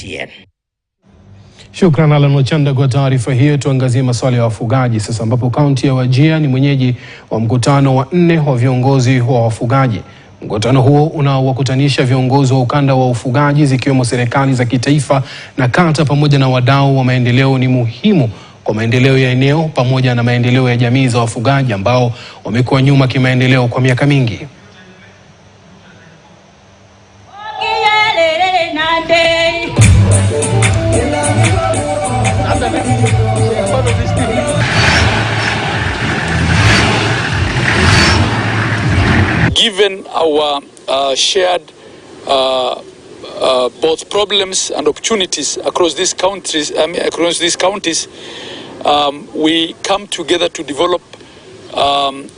KTN. Shukran Alan Wachanda kwa taarifa hiyo. Tuangazie masuala ya wafugaji sasa, ambapo kaunti ya Wajir ni mwenyeji wa mkutano wa 4 wa viongozi wa wafugaji. Mkutano huo unawakutanisha viongozi wa ukanda wa ufugaji zikiwemo serikali za kitaifa na kata pamoja na wadau wa maendeleo. Ni muhimu kwa maendeleo ya eneo pamoja na maendeleo ya jamii za wafugaji ambao wamekuwa nyuma kimaendeleo kwa miaka mingi. Given our shared both problems and opportunities across these counties, we come together to develop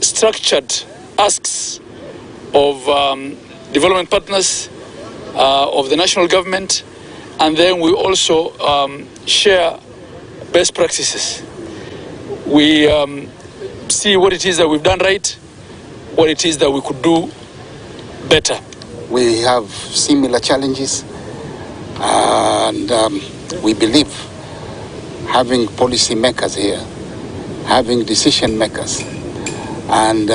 structured asks of development partners of the national government, and then we also share best practices. We see what it is that we've done right, what it is that we could do better. We have similar challenges, and we believe having policy makers here, having decision makers, and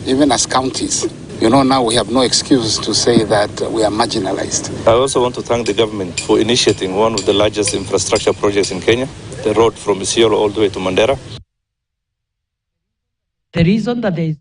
even as counties, now we have no excuse to say that we are marginalized. I also want to thank the government for initiating one of the largest infrastructure projects in Kenya, the road from Isiolo all the way to Mandera. The reason that there is